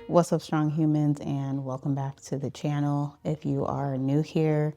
What's up, strong humans, and welcome back to the channel. If you are new here,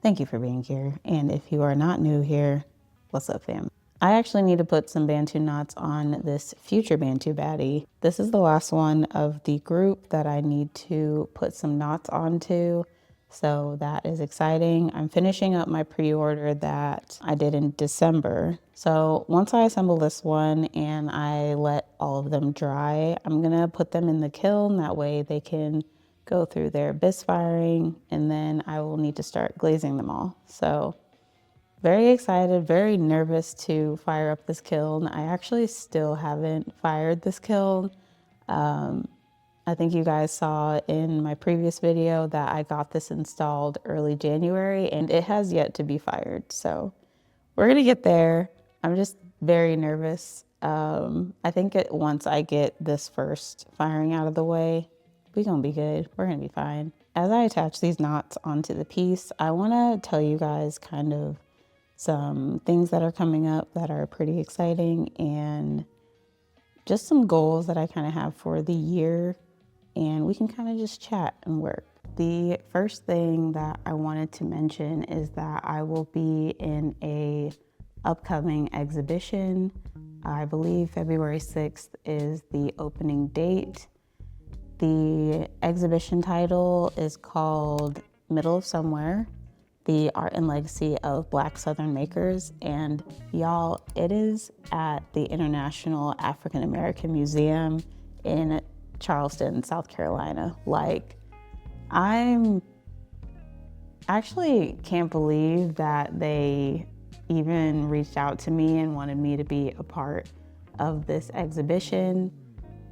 thank you for being here. And if you are not new here, what's up, fam? I actually need to put some Bantu knots on this future Bantu baddie. This is the last one of the group that I need to put some knots onto. So that is exciting. I'm finishing up my pre-order that I did in December. So once I assemble this one and I let all of them dry, I'm gonna put them in the kiln. That way they can go through their bisque firing, and then I will need to start glazing them all. So very excited, very nervous to fire up this kiln. I actually still haven't fired this kiln. I think you guys saw in my previous video that I got this installed early January and it has yet to be fired. So we're gonna get there. I'm just very nervous. I think once I get this first firing out of the way, we're gonna be good. We're gonna be fine. As I attach these knots onto the piece, I wanna tell you guys kind of some things that are coming up that are pretty exciting and just some goals that I kind of have for the year, and we can kind of just chat and work. The first thing that I wanted to mention is that I will be in a upcoming exhibition. I believe February 6th is the opening date. The exhibition title is called Middle of Somewhere: The Art and Legacy of Black Southern Makers. And y'all, it is at the International African American Museum in Charleston, South Carolina. Like, I'm actually can't believe that they even reached out to me and wanted me to be a part of this exhibition.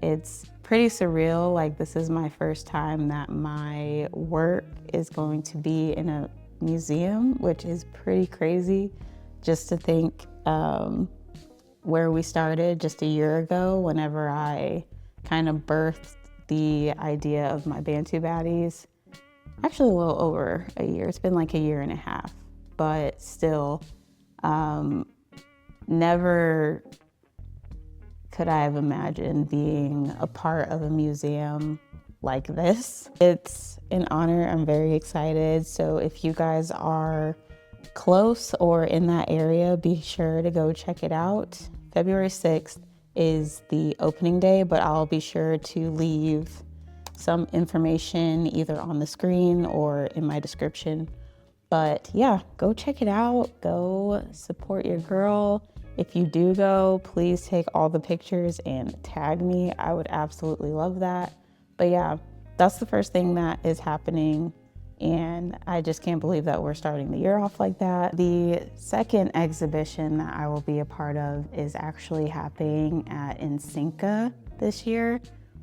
It's pretty surreal. Like, this is my first time that my work is going to be in a museum, which is pretty crazy just to think where we started just a year ago whenever I kind of birthed the idea of my Bantu baddies. Actually a little over a year. It's been like a year and a half, but still never could I have imagined being a part of a museum like this. It's an honor. I'm very excited. So if you guys are close or in that area, be sure to go check it out. February 6th is the opening day, but I'll be sure to leave some information either on the screen or in my description. But yeah, go check it out. Go support your girl. If you do go, please take all the pictures and tag me. I would absolutely love that. But yeah, that's the first thing that is happening, and I just can't believe that we're starting the year off like that. The second exhibition that I will be a part of is actually happening at NSYNCA this year,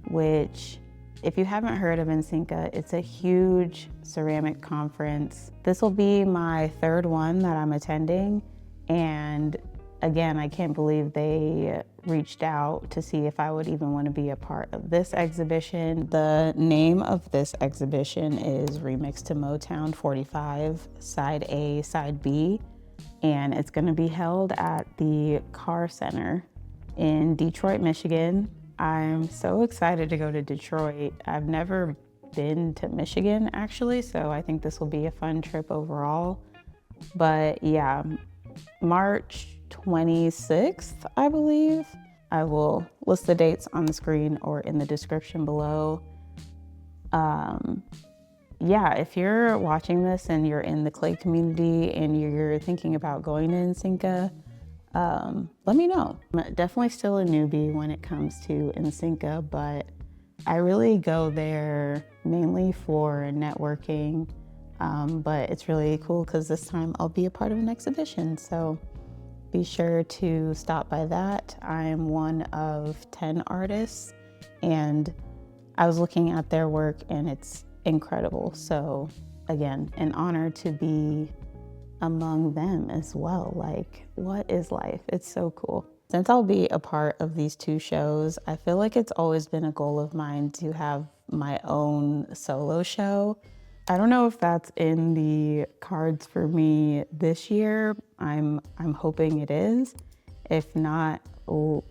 which, if you haven't heard of NSYNCA, it's a huge ceramic conference. This will be my third one that I'm attending, and again, I can't believe they reached out to see if I would even want to be a part of this exhibition. The name of this exhibition is Remix to MOTOWN 45, Side A, Side B, and it's going to be held at the Carr Center in Detroit, Michigan. I'm so excited to go to Detroit. I've never been to Michigan, actually, so I think this will be a fun trip overall. But yeah, March 26th, I believe. I will list the dates on the screen or in the description below. Yeah, if you're watching this and you're in the clay community and you're thinking about going to NSYNCA, let me know. I'm definitely still a newbie when it comes to NSYNCA, but I really go there mainly for networking. But it's really cool because this time I'll be a part of an exhibition. So be sure to stop by that. I'm one of 10 artists, and I was looking at their work and it's incredible. So again, an honor to be among them as well. Like, what is life? It's so cool. Since I'll be a part of these two shows, I feel like it's always been a goal of mine to have my own solo show. I don't know if that's in the cards for me this year. I'm hoping it is. If not,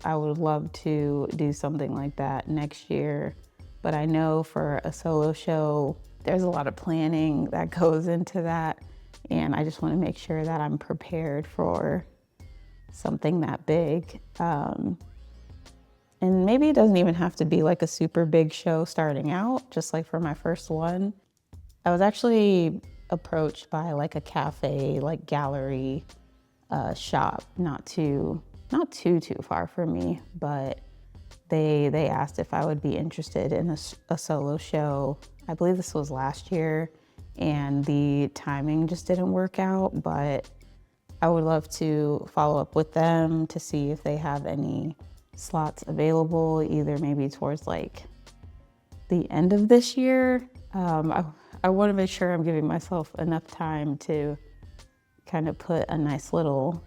I would love to do something like that next year. but I know for a solo show, there's a lot of planning that goes into that. And I just want to make sure that I'm prepared for something that big. And maybe it doesn't even have to be like a super big show starting out, just like for my first one. I was actually approached by like a cafe, like gallery shop, not too far from me, but they asked if I would be interested in a solo show. I believe this was last year, and the timing just didn't work out, but I would love to follow up with them to see if they have any slots available, either maybe towards like the end of this year. I want to make sure I'm giving myself enough time to kind of put a nice little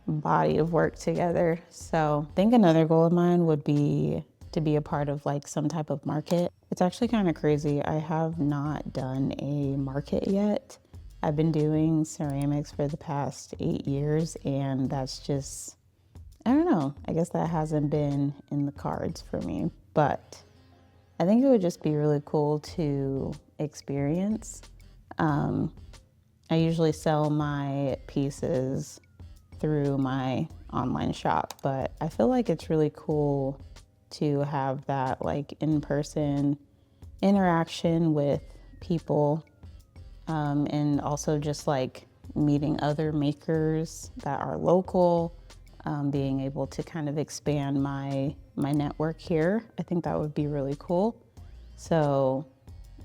body of work together. So I think another goal of mine would be to be a part of like some type of market. It's actually kind of crazy. I have not done a market yet. I've been doing ceramics for the past 8 years, and that's just, I don't know, I guess that hasn't been in the cards for me, but I think it would just be really cool to experience. I usually sell my pieces through my online shop, but I feel like it's really cool to have that like in-person interaction with people, and also just like meeting other makers that are local, being able to kind of expand my network here. I think that would be really cool. So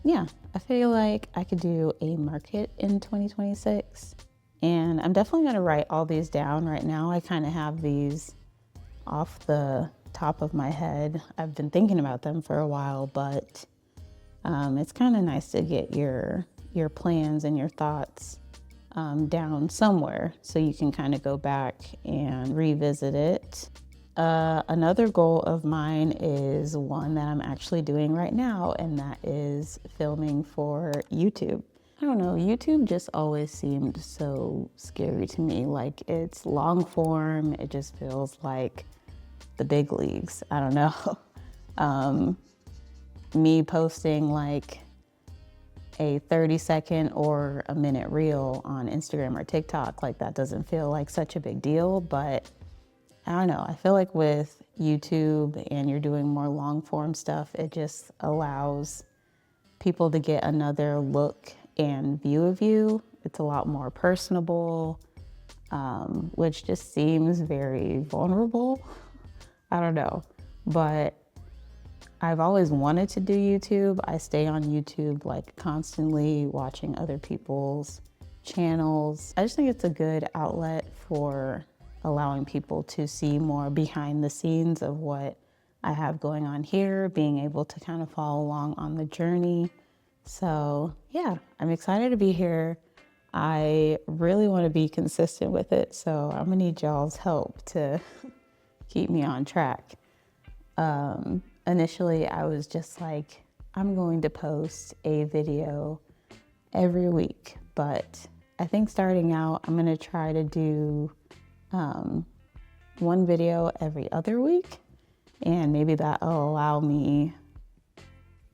yeah, I feel like I could do a market in 2026. And I'm definitely gonna write all these down right now. I kind of have these off the top of my head. I've been thinking about them for a while, but it's kind of nice to get your plans and your thoughts down somewhere so you can kind of go back and revisit it. Another goal of mine is one that I'm actually doing right now, and that is filming for YouTube. I don't know, YouTube just always seemed so scary to me. Like, it's long form, it just feels like the big leagues. I don't know. Me posting like a 30-second or a minute reel on Instagram or TikTok, like that doesn't feel like such a big deal, but I don't know. I feel like with YouTube and you're doing more long form stuff, it just allows people to get another look and view of you. It's a lot more personable, which just seems very vulnerable. I don't know, but I've always wanted to do YouTube. I stay on YouTube like constantly watching other people's channels. I just think it's a good outlet for allowing people to see more behind the scenes of what I have going on here, being able to kind of follow along on the journey. So yeah, I'm excited to be here. I really want to be consistent with it, so I'm gonna need y'all's help to keep me on track. Initially, I was just like, I'm going to post a video every week, but I think starting out, I'm gonna try to do one video every other week, and maybe that'll allow me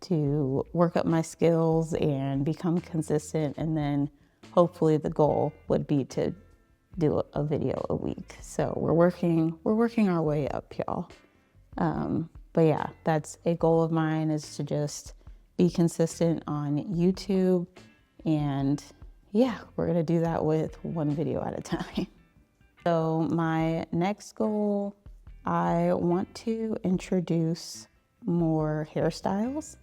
to work up my skills and become consistent, and then hopefully the goal would be to do a video a week. So we're working our way up, y'all. But yeah, that's a goal of mine, is to just be consistent on YouTube. And yeah, we're gonna do that with one video at a time. So my next goal, I want to introduce more hairstyles.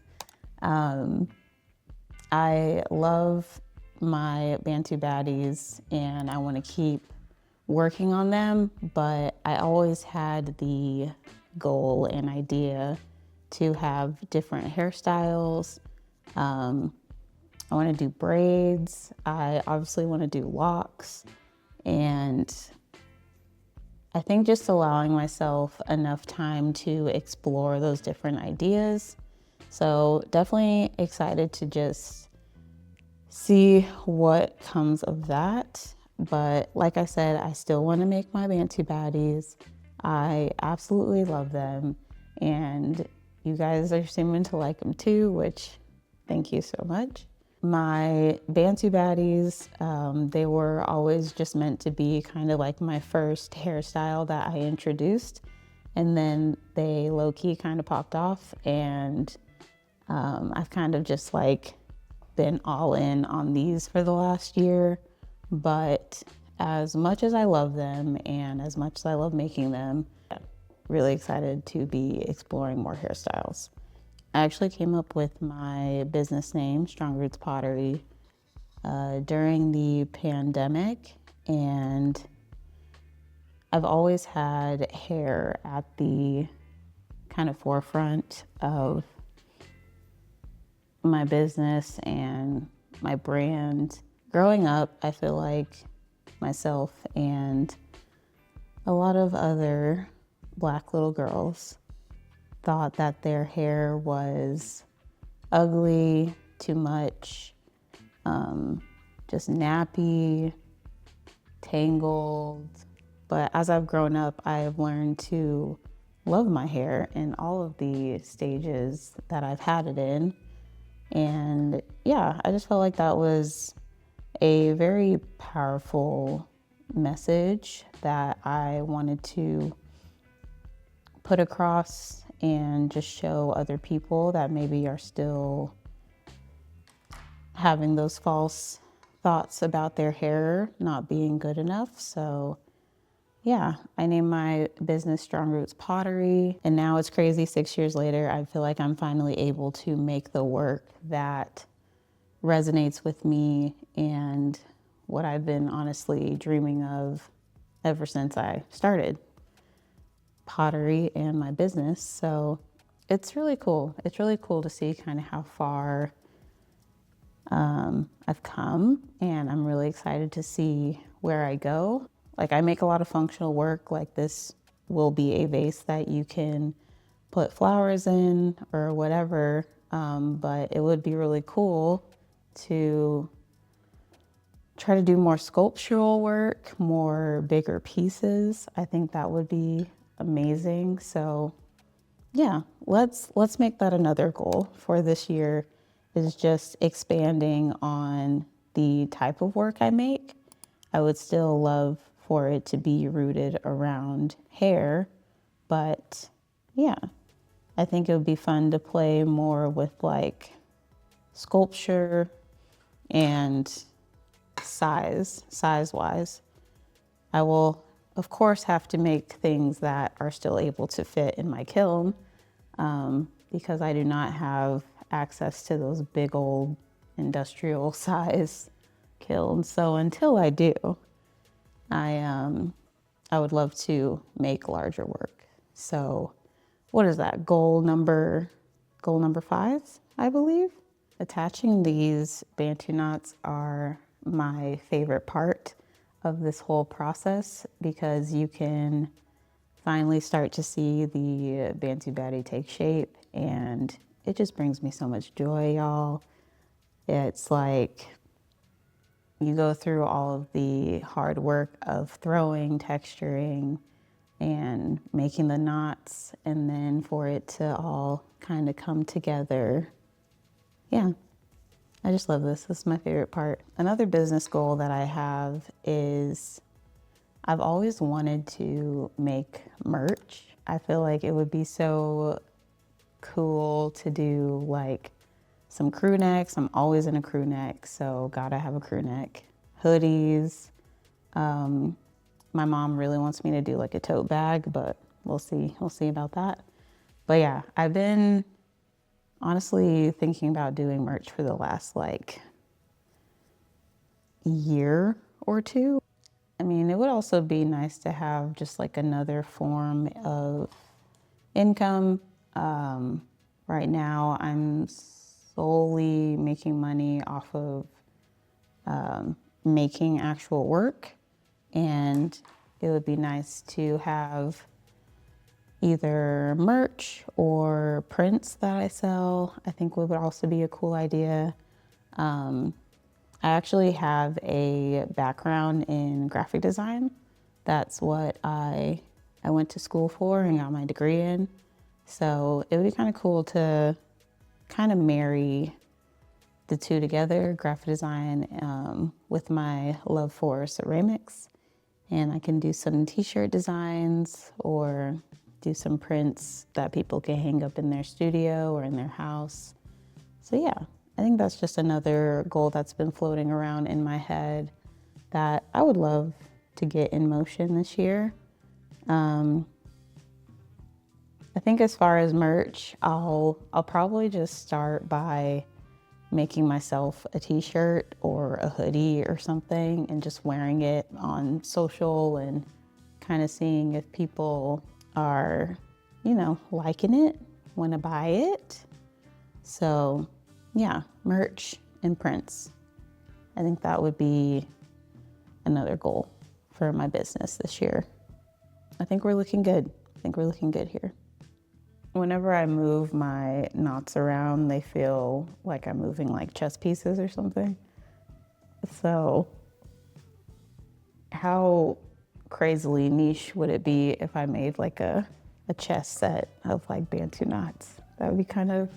I love my Bantu baddies and I want to keep working on them, but I always had the goal and idea to have different hairstyles. I want to do braids. I obviously want to do locks, and I think just allowing myself enough time to explore those different ideas. So definitely excited to just see what comes of that. But like I said, I still want to make my Bantu baddies. I absolutely love them. And you guys are seeming to like them too, which thank you so much. My Bantu baddies, they were always just meant to be kind of like my first hairstyle that I introduced. And then they low-key kind of popped off, and I've kind of just like been all in on these for the last year. But as much as I love them and as much as I love making them, really excited to be exploring more hairstyles. I actually came up with my business name, Strong Roots Pottery, during the pandemic, and I've always had hair at the kind of forefront of my business and my brand. Growing up, I feel like myself and a lot of other Black little girls thought that their hair was ugly, too much, just nappy, tangled. But as I've grown up, I've learned to love my hair in all of the stages that I've had it in. And yeah, I just felt like that was a very powerful message that I wanted to put across and just show other people that maybe are still having those false thoughts about their hair not being good enough. So yeah, I named my business Strong Roots Pottery, and now it's crazy. 6 years later, I feel like I'm finally able to make the work that resonates with me and what I've been honestly dreaming of ever since I started pottery and my business. So it's really cool. It's really cool to see kind of how far I've come, and I'm really excited to see where I go. Like, I make a lot of functional work. Like, this will be a vase that you can put flowers in or whatever, but it would be really cool to try to do more sculptural work, more bigger pieces. I think that would be amazing. So yeah, let's make that another goal for this year, is just expanding on the type of work I make. I would still love for it to be rooted around hair, but yeah, I think it would be fun to play more with like sculpture and size-wise. I will, of course, have to make things that are still able to fit in my kiln, because I do not have access to those big old industrial size kilns. So until I do, I would love to make larger work. So what is that, goal number 5, I believe? Attaching these Bantu knots are my favorite part of this whole process, because you can finally start to see the Bantu baddie take shape, and it just brings me so much joy, y'all. It's like you go through all of the hard work of throwing, texturing, and making the knots, and then for it to all kind of come together. Yeah, I just love this. This is my favorite part. Another business goal that I have is I've always wanted to make merch. I feel like it would be so cool to do like some crew necks. I'm always in a crew neck, so gotta have a crew neck. Hoodies. My mom really wants me to do like a tote bag, but we'll see. We'll see about that. But yeah, I've been honestly thinking about doing merch for the last like year or two. I mean, it would also be nice to have just like another form of income. Right now, I'm solely making money off of making actual work, and it would be nice to have either merch or prints that I sell. I think would also be a cool idea. I actually have a background in graphic design. That's what I went to school for and got my degree in. So it would be kind of cool to kind of marry the two together, graphic design with my love for ceramics. And I can do some t-shirt designs or do some prints that people can hang up in their studio or in their house. So yeah, I think that's just another goal that's been floating around in my head that I would love to get in motion this year. I think as far as merch, I'll probably just start by making myself a t-shirt or a hoodie or something and just wearing it on social and kind of seeing if people are, you know, liking it, want to buy it. So yeah, merch and prints. I think that would be another goal for my business this year. I think we're looking good. I think we're looking good here. Whenever I move my knots around, they feel like I'm moving like chess pieces or something. So how crazily niche would it be if I made like a chess set of like Bantu knots? That would be kind of,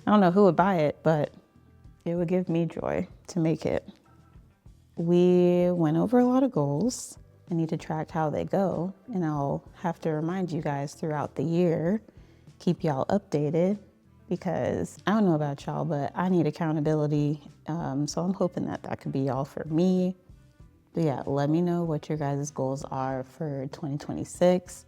I don't know who would buy it, but it would give me joy to make it. We went over a lot of goals. I need to track how they go, and I'll have to remind you guys throughout the year, keep y'all updated, because I don't know about y'all, but I need accountability. So I'm hoping that that could be all for me. But yeah, let me know what your guys' goals are for 2026.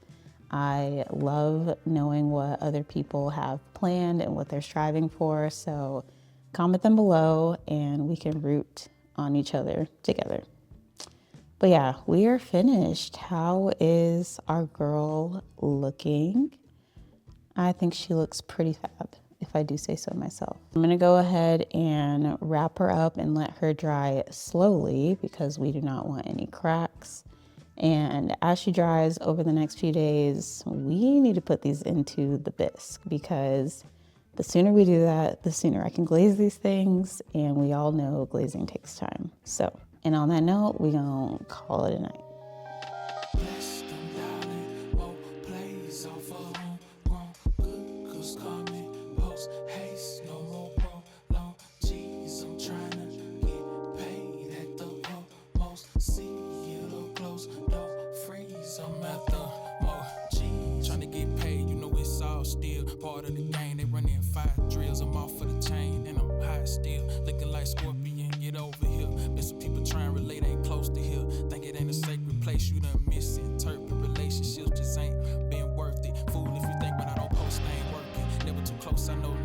I love knowing what other people have planned and what they're striving for. So comment them below and we can root on each other together. But yeah, we are finished. How is our girl looking? I think she looks pretty fab, if I do say so myself. I'm gonna go ahead and wrap her up and let her dry slowly because we do not want any cracks. And as she dries over the next few days, we need to put these into the bisque because the sooner we do that, the sooner I can glaze these things. And we all know glazing takes time. So, and on that note, we're gonna call it a night. Part of the game, they running 5 drills. I'm off for the chain, and I'm high still. Looking like Scorpion, get over here. Been some people trying to relate, ain't close to here. Think it ain't a sacred place, you done misinterpret relationships, just ain't been worth it. Fool if you think, but I don't post, ain't working. Never too close, I know